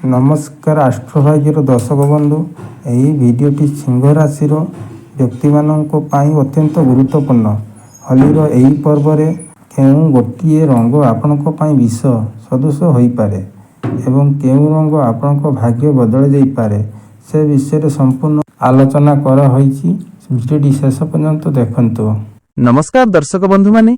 नमस्कार आस्ट्रोभाग्यर दर्शक बंधु यही भिडटी सिंह राशि व्यक्ति अत्यंत गुरुत्वपूर्ण होलीर यही पर्व केउ गोटे रंग आपण विष सदृश हो पारे एवं केउ रंग आपण भाग्य बदल जाई पारे से विषय संपूर्ण आलोचना भिडटी शेष पर्यंत देखंतु। नमस्कार दर्शक बंधु माने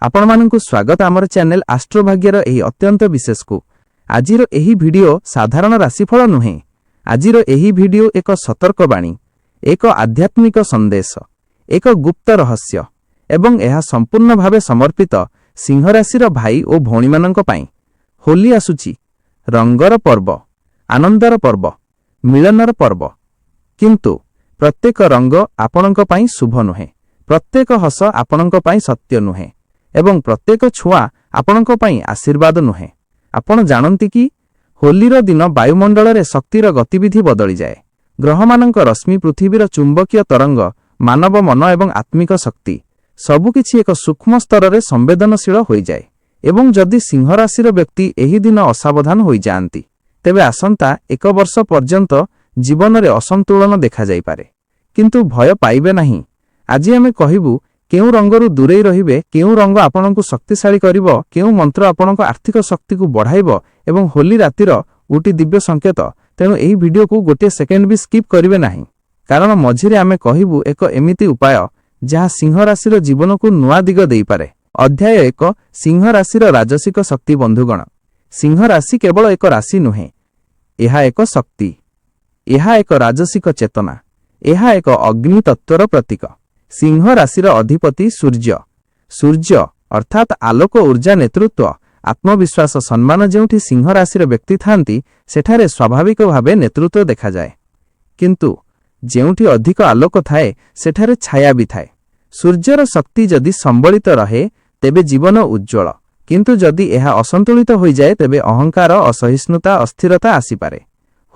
आपण मानकु स्वागत आमर चैनल आस्ट्रोभाग्यर एही अत्यंत विशेष को। आजिर एही वीडियो साधारण राशिफल नुहे। आजिर एही वीडियो एक सतर्कवाणी, एक आध्यात्मिक संदेश, एक गुप्त रहस्य एवं यह संपूर्ण भावे समर्पित सिंह राशिर भाई और भौणी मानक पाई। होली आसुची, रंगर पर्व, आनंदर पर्व, मिलनर पर्व, किंतु प्रत्येक रंग आपणक पाई शुभ नुहे, प्रत्येक हस आपणक पाई सत्य नुहे एवं प्रत्येक छुआ आपणक पाई आशीर्वाद नुहे। आपण जानती कि होलीर दिन वायुमंडल रे शक्तिर गतिविधि बदली जाए। ग्रहमानक रश्मि पृथ्वीर चुंबकीय तरंग, मानव मन एवं आत्मिक शक्ति सबुकिछि एक सूक्ष्म स्तर रे संवेदनशील हो जाए एवं जदि सिंह राशिर व्यक्ति एही दिन असावधान हो जाती तेबे आसंता एक वर्ष पर्यंत जीवन रे असंतुलन देखा जाई पारे। किंतु भय पाइबे नहीं। आज आमे कहिबु केउ रंगरु दूरे रहिबे, केउ रंग आपनकु शक्तिशाली करिवो, केउ मंत्र आपनक आर्थिक शक्ति को बढ़ाइबो एवं होली रातिर गोटे दिव्य संकेत। तेणु एही वीडियो को गोटे सेकेंड भी स्किप करिवे नाही, कारण मझिरे आमे कहिबु एक एमिति उपाय जहा सिंह राशिर जीवन को नुआ दिग देई पारे। अध्याय 1 सिंह राशिर राजसिक शक्ति। बंधुगण, सिंह राशि केवल एक राशि नुहे, एहा एक शक्ति, एहा एक राजसिक चेतना, एहा एक अग्नि तत्वर प्रतीक। सिंह राशिर अधिपति सूर्य। सूर्य अर्थात आलोक, ऊर्जा, नेतृत्व, आत्मविश्वास, सम्मान जेउठी सिंह राशिर व्यक्ति थांती सेठारे स्वाभाविक भावे नेतृत्व देखा जाए। किंतु जेउठी अधिक आलोक थाए सेठारे छाया भी थाए। सूर्यर शक्ति जदि संबलित रहे तेबे जीवन उज्ज्वल, किंतु जदि यह असंतुलित हो जाए तेबे अहंकार, असहिष्णुता, अस्थिरता आसीपारे।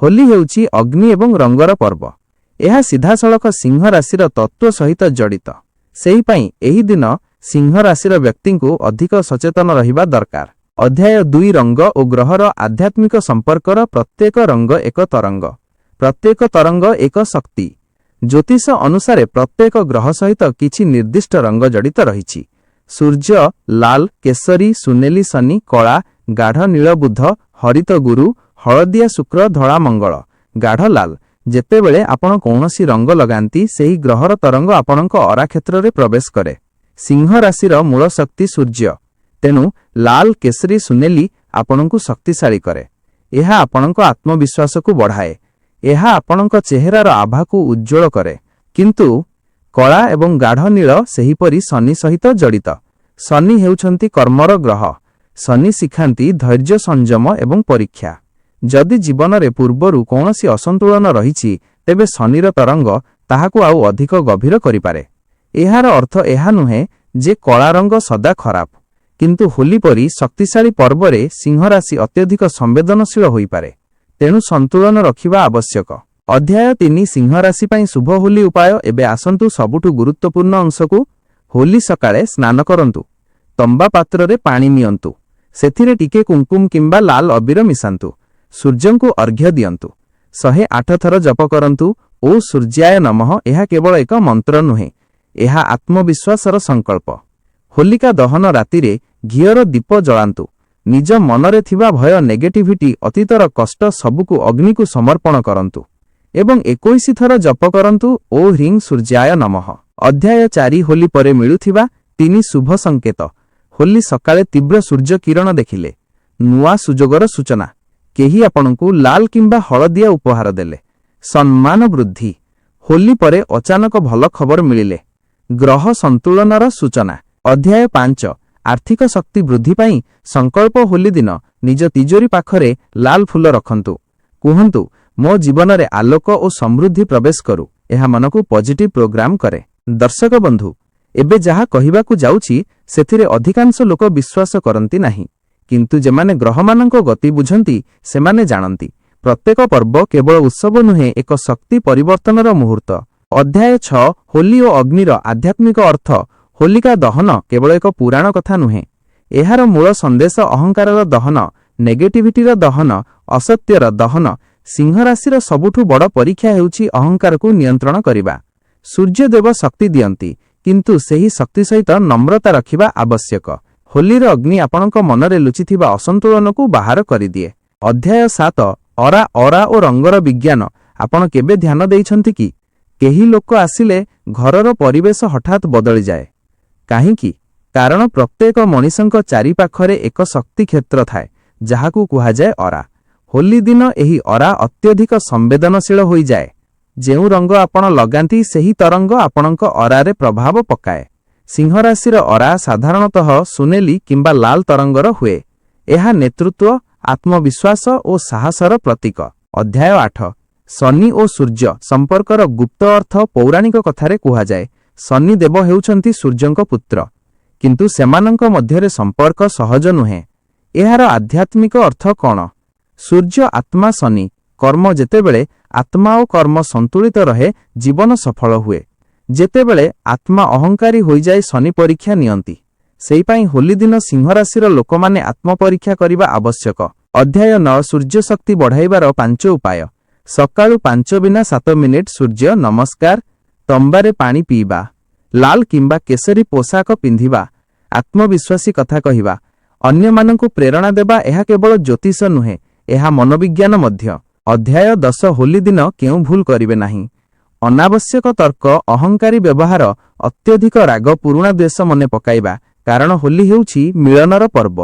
होली हेउची अग्नि एवं रंगर पर्व। यह सीधासलख सिंह राशिर तत्व सहित जड़ित। सेही पई एही दिन सिंह राशिर व्यक्ति को अधिक सचेतन रहिबा दरकार। अध्याय 2 रंग और ग्रहर आध्यात्मिक संपर्कर। प्रत्येक रंग एक तरंग, प्रत्येक तरंग एक शक्ति। ज्योतिष अनुसारे प्रत्येक ग्रह सहित किछि निर्दिष्ट रंग जड़ित रहिछि। सूर्य लाल, केसरी, सुनेली शनि, कला, गाढ़ नील बुध, हरित गुरु, हलदिया शुक्र, धड़ा मंगल, गाढ़ लाल। जेतेबेले आपण कौनसी रंग लगांती सेही ग्रहर तरंग आपणक अरा क्षेत्र रे प्रवेश करे। सिंह राशिर मूल शक्ति सूर्य, तेणु लाल, केसरी, सुनेली आपणकु शक्तिशाली करे। एहा आपणक आत्मविश्वास को बढ़ाए, एहा आपणक चेहरार आभा को उज्ज्वल करे। किंतु कला एवं गाढ़ नील सेहीपरि शनि सहित जड़ित। शनि हेउछंती कर्मर ग्रह। शनि शिखांती धैर्य, संयम एवं परीक्षा। जदि जीवन रे पूर्वरु कौनसी असंतुलन रहिछि तेबे शनिर तरंग ताहाकु आउ अधिक गभीर करि पारे। एहार अर्थ एहा नुहे जे कला रंग सदा खराब, किंतु होली परि शक्तिशाली पर्व रे सिंह राशि अत्यधिक संवेदनशील होई पारे। तेणु संतुलन रखिबा आवश्यक। अध्याय 3 सिंह राशि पई शुभ होली उपाय। एबे आसंतु सबुठु गुरुत्वपूर्ण अंशकु। होली सकाळे स्नान करंतु, तंबा पात्र रे पानी नियंतु, सेथिरे टिके कुंकुम किंबा लाल अबीर मिसांतु, सूर्य को अर्घ्य दियंतु, 108 थर जप करंतु। ओ सूर्याय नमः यह केवल एक मंत्र नुहे, यह आत्मविश्वासर संकल्प। होलिका दहन रातिरे घियर दीप जलांतु। निज मनरे थिबा भय, नेगेटिविटी, अतीतर कष्ट सबुकु अग्नि को समर्पण करंतु एवं 21 थर जप करंतु। ओ ह्रीं सूर्याय नमः। अध्याय 4 होली परे मिलुथिबा 3 शुभ संकेत। होली सकाळे तीव्र सूर्य किरण देखिले नुआ सुजोगर सूचना। केही आपणकु लाल किंबा हलदिया उपहार देले, सम्मान वृद्धि। होली परे अचानक भल खबर मिलिले, ग्रह संतुलनर सूचना। अध्याय 5 आर्थिक शक्ति वृद्धि पाई संकल्प। होली दिन निज तिजोरी पाखरे लाल फूल रखंतु, कुहंतु मो जीवन रे आलोक और समृद्धि प्रवेश करू। एहा मनकु पॉजिटिव प्रोग्राम करे। दर्शक बंधु, एबे जहा कहिबाकु जाउछि सेथिरे अधिकांश लोक विश्वास करंती नाही, किंतु जेमाने ग्रहमानंको गति बुझंती सेमाने जानंती प्रत्येक पर्व केवल उत्सव नुहे, एक शक्ति परिवर्तनर मुहूर्त। अध्याय 6 होली और अग्निर आध्यात्मिक अर्थ। होलिका दहन केवल एक पुराण कथा नुहे, एहार मूल संदेश अहंकारर दहन, ନେଗେଟିଭିଟିର ଦହନ, ଅସତ୍ୟର ଦହନ। ସିଂହ ରାଶିର ସବୁଠୁ ବଡ଼ ପରୀକ୍ଷା ହେଉଛି ଅହଙ୍କାରକୁ ନିୟନ୍ତ୍ରଣ କରିବା। ସୂର୍ଯ୍ୟଦେବ ଶକ୍ତି ଦିଅନ୍ତି, କିନ୍ତୁ ସେହି ଶକ୍ତି ସହିତ ନମ୍ରତା ରଖିବା ଆବଶ୍ୟକ। ହୋଲିର ଅଗ୍ନି ଆପଣଙ୍କ ମନରେ ଲୁଚିଥିବା ଅସନ୍ତୁଳନକୁ ବାହାର କରିଦିଏ। ଅଧ୍ୟାୟ 7 ଅରା ଓ ରଙ୍ଗର ବିଜ୍ଞାନ। ଆପଣ କେବେ ଧ୍ୟାନ ଦେଇଛନ୍ତି କି କେହି ଲୋକ ଆସିଲେ ଘରର ପରିବେଶ ହଠାତ୍ ବଦଳିଯାଏ? କାହିଁକି? କାରଣ ପ୍ରତ୍ୟେକ ମଣିଷଙ୍କ ଚାରିପାଖରେ ଏକ ଶକ୍ତି କ୍ଷେତ୍ର ଥାଏ, ଯାହାକୁ କୁହାଯାଏ ଅରା। ହୋଲି ଦିନ ଏହି ଅରା ଅତ୍ୟଧିକ ସମ୍ବେଦନଶୀଳ ହୋଇଯାଏ। ଯେଉଁ ରଙ୍ଗ ଆପଣ ଲଗାନ୍ତି ସେହି ତରଙ୍ଗ ଆପଣଙ୍କ ଅରାରେ ପ୍ରଭାବ ପକାଏ। ସିଂହ ରାଶିର ଅରା ସାଧାରଣତଃ ସୁନେଲି କିମ୍ବା ଲାଲ ତରଙ୍ଗର ହୁଏ। ଏହା ନେତୃତ୍ୱ, ଆତ୍ମବିଶ୍ୱାସ ଓ ସାହସର ପ୍ରତୀକ। ଅଧ୍ୟାୟ 8 ଶନି ଓ ସୂର୍ଯ୍ୟ ସମ୍ପର୍କର ଗୁପ୍ତ ଅର୍ଥ। ପୌରାଣିକ କଥାରେ କୁହାଯାଏ, ଶନି ଦେବ ହେଉଛନ୍ତି ସୂର୍ଯ୍ୟଙ୍କ ପୁତ୍ର, କିନ୍ତୁ ସେମାନଙ୍କ ମଧ୍ୟରେ ସମ୍ପର୍କ ସହଜ ନୁହେଁ। ଏହାର ଆଧ୍ୟାତ୍ମିକ ଅର୍ଥ କ'ଣ? ସୂର୍ଯ୍ୟ ଆତ୍ମା, ଶନି କର୍ମ। ଯେତେବେଳେ ଆତ୍ମା ଓ କର୍ମ ସନ୍ତୁଳିତ ରହେ, ଜୀବନ ସଫଳ ହୁଏ। ଯେତେବେଳେ ଆତ୍ମା ଅହଙ୍କାରୀ ହୋଇଯାଏ, ଶନି ପରୀକ୍ଷା ନିଅନ୍ତି। ସେହିପାଇଁ ହୋଲି ଦିନ ସିଂହ ରାଶିର ଲୋକମାନେ ଆତ୍ମପରୀକ୍ଷା କରିବା ଆବଶ୍ୟକ। ଅଧ୍ୟାୟ 9 ସୂର୍ଯ୍ୟ ଶକ୍ତି ବଢ଼ାଇବାର 5 ଉପାୟ। ସକାଳୁ 5 ବିନା 7 ମିନିଟ୍ ସୂର୍ଯ୍ୟ ନମସ୍କାର, ତମ୍ବାରେ ପାଣି ପିଇବା, ଲାଲ କିମ୍ବା କେଶରୀ ପୋଷାକ ପିନ୍ଧିବା, ଆତ୍ମବିଶ୍ୱାସୀ କଥା କହିବା, ଅନ୍ୟମାନଙ୍କୁ ପ୍ରେରଣା ଦେବା। ଏହା କେବଳ ଜ୍ୟୋତିଷ ନୁହେଁ, ଏହା ମନୋବିଜ୍ଞାନ ମଧ୍ୟ। ଅଧ୍ୟାୟ 10 ହୋଲି ଦିନ କେଉଁ ଭୁଲ କରିବେ ନାହିଁ? ଅନାବଶ୍ୟକ ତର୍କ, ଅହଙ୍କାରୀ ବ୍ୟବହାର, ଅତ୍ୟଧିକ ରାଗ, ପୁରୁଣା ଦ୍ୱେଷ ମନେ ପକାଇବା। କାରଣ ହୋଲି ହେଉଛି ମିଳନର ପର୍ବ।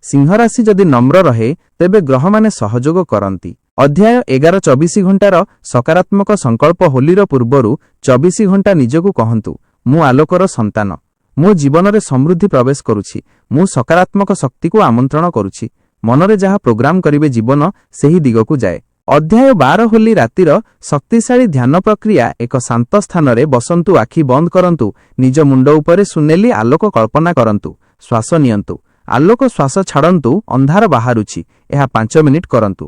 ସିଂହ ରାଶି ଯଦି ନମ୍ର ରହେ, ତେବେ ଗ୍ରହମାନେ ସହଯୋଗ କରନ୍ତି। ଅଧ୍ୟାୟ 11 24 ଘଣ୍ଟାର ସକାରାତ୍ମକ ସଂକଳ୍ପ। ହୋଲିର ପୂର୍ବରୁ 24 ଘଣ୍ଟା ନିଜକୁ କହନ୍ତୁ, ମୁଁ ଆଲୋକର ସନ୍ତାନ, ମୋ ଜୀବନରେ ସମୃଦ୍ଧି ପ୍ରବେଶ କରୁଛି, ମୁଁ ସକାରାତ୍ମକ ଶକ୍ତିକୁ ଆମନ୍ତ୍ରଣ କରୁଛି। ମନରେ ଯାହା ପ୍ରୋଗ୍ରାମ କରିବେ ଜୀବନ ସେହି ଦିଗକୁ ଯାଏ। ଅଧ୍ୟାୟ 12 ହୋଲି ରାତିର ଶକ୍ତିଶାଳୀ ଧ୍ୟାନ ପ୍ରକ୍ରିୟା। ଏକ ଶାନ୍ତ ସ୍ଥାନରେ ବସନ୍ତୁ, ଆଖି ବନ୍ଦ କରନ୍ତୁ, ନିଜ ମୁଣ୍ଡ ଉପରେ ସୁନେଲି ଆଲୋକ କଳ୍ପନା କରନ୍ତୁ। ଶ୍ୱାସ ନିଅନ୍ତୁ, ଆଲୋକ ଶ୍ୱାସ ଛାଡ଼ନ୍ତୁ, ଅନ୍ଧାର ବାହାରୁଛି। ଏହା 5 ମିନିଟ୍ କରନ୍ତୁ।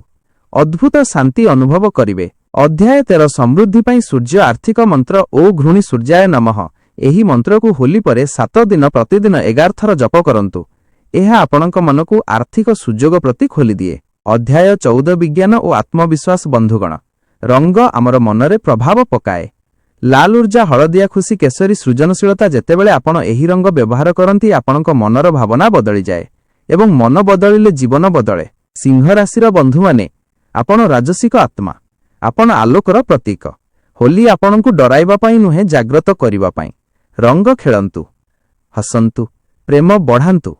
ଅଦ୍ଭୁତ ଶାନ୍ତି ଅନୁଭବ କରିବେ। ଅଧ୍ୟାୟ 13 ସମୃଦ୍ଧି ପାଇଁ ସୂର୍ଯ୍ୟ ଆର୍ଥିକ ମନ୍ତ୍ର। ଓ ଘୃଣୀ ସୂର୍ଯ୍ୟାୟ ନମଃ। ଏହି ମନ୍ତ୍ରକୁ ହୋଲି ପରେ 7 ଦିନ ପ୍ରତିଦିନ 11 ଥର ଜପ କରନ୍ତୁ। ଏହା ଆପଣଙ୍କ ମନକୁ ଆର୍ଥିକ ସୁଯୋଗ ପ୍ରତି ଖୋଲିଦିଏ। ଅଧ୍ୟାୟ 14 ବିଜ୍ଞାନ ଓ ଆତ୍ମବିଶ୍ୱାସ। ବନ୍ଧୁଗଣ, ରଙ୍ଗ ଆମର ମନରେ ପ୍ରଭାବ ପକାଏ। ଲାଲ ଉର୍ଜା, ହଳଦିଆ ଖୁସି, କେଶରୀ ସୃଜନଶୀଳତା। ଯେତେବେଳେ ଆପଣ ଏହି ରଙ୍ଗ ବ୍ୟବହାର କରନ୍ତି, ଆପଣଙ୍କ ମନର ଭାବନା ବଦଳିଯାଏ ଏବଂ ମନ ବଦଳିଲେ ଜୀବନ ବଦଳେ। ସିଂହ ରାଶିର ବନ୍ଧୁମାନେ, ଆପଣ ରାଜସିକ ଆତ୍ମା, ଆପଣ ଆଲୋକର ପ୍ରତୀକ। ହୋଲି ଆପଣଙ୍କୁ ଡରାଇବା ପାଇଁ ନୁହେଁ, ଜାଗ୍ରତ କରିବା ପାଇଁ। ରଙ୍ଗ ଖେଳନ୍ତୁ, ହସନ୍ତୁ, ପ୍ରେମ ବଢ଼ାନ୍ତୁ,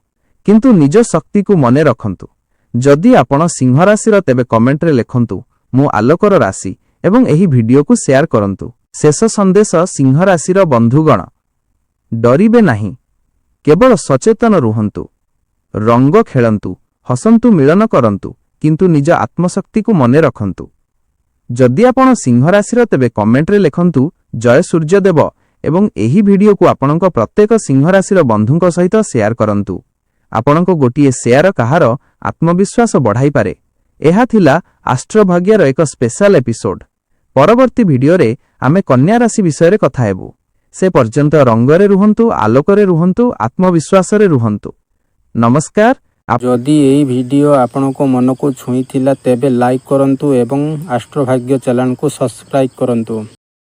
କିନ୍ତୁ ନିଜ ଶକ୍ତିକୁ ମନେ ରଖନ୍ତୁ। ଯଦି ଆପଣ ସିଂହ ରାଶିର, ତେବେ କମେଣ୍ଟରେ ଲେଖନ୍ତୁ, ମୁଁ ଆଲୋକର ରାଶି, ଏବଂ ଏହି ଭିଡିଓକୁ ସେୟାର କରନ୍ତୁ। ଶେଷ ସନ୍ଦେଶ ସିଂହ ରାଶିର ବନ୍ଧୁଗଣ, ଡରିବେ ନାହିଁ, କେବଳ ସଚେତନ ରୁହନ୍ତୁ। ରଙ୍ଗ ଖେଳନ୍ତୁ, ହସନ୍ତୁ, ମିଳନ କରନ୍ତୁ, କିନ୍ତୁ ନିଜ ଆତ୍ମଶକ୍ତିକୁ ମନେ ରଖନ୍ତୁ। ଯଦି ଆପଣ ସିଂହ ରାଶିର, ତେବେ କମେଣ୍ଟରେ ଲେଖନ୍ତୁ ଜୟ ସୂର୍ଯ୍ୟଦେବ ଏବଂ ଏହି ଭିଡିଓକୁ ଆପଣଙ୍କ ପ୍ରତ୍ୟେକ ସିଂହ ରାଶିର ବନ୍ଧୁଙ୍କ ସହିତ ସେୟାର କରନ୍ତୁ। ଆପଣଙ୍କ ଗୋଟିଏ ସେୟାର କାହାର ଆତ୍ମବିଶ୍ୱାସ ବଢ଼ାଇପାରେ। ଏହା ଥିଲା ଆଷ୍ଟ୍ରୋଭାଗ୍ୟର ଏକ ସ୍ପେଶାଲ ଏପିସୋଡ। ପରବର୍ତ୍ତୀ ଭିଡିଓରେ ଆମେ କନ୍ୟା ରାଶି ବିଷୟରେ କଥା ହେବୁ। ସେ ପର୍ଯ୍ୟନ୍ତ ରଙ୍ଗରେ ରୁହନ୍ତୁ, ଆଲୋକରେ ରୁହନ୍ତୁ, ଆତ୍ମବିଶ୍ୱାସରେ ରୁହନ୍ତୁ। ନମସ୍କାର। ଯଦି ଏହି ଭିଡିଓ ଆପଣଙ୍କ ମନକୁ ଛୁଇଁଥିଲା, ତେବେ ଲାଇକ୍ କରନ୍ତୁ ଏବଂ ଆଷ୍ଟ୍ରୋଭାଗ୍ୟ ଚ୍ୟାନେଲକୁ ସବସ୍କ୍ରାଇବ୍ କରନ୍ତୁ।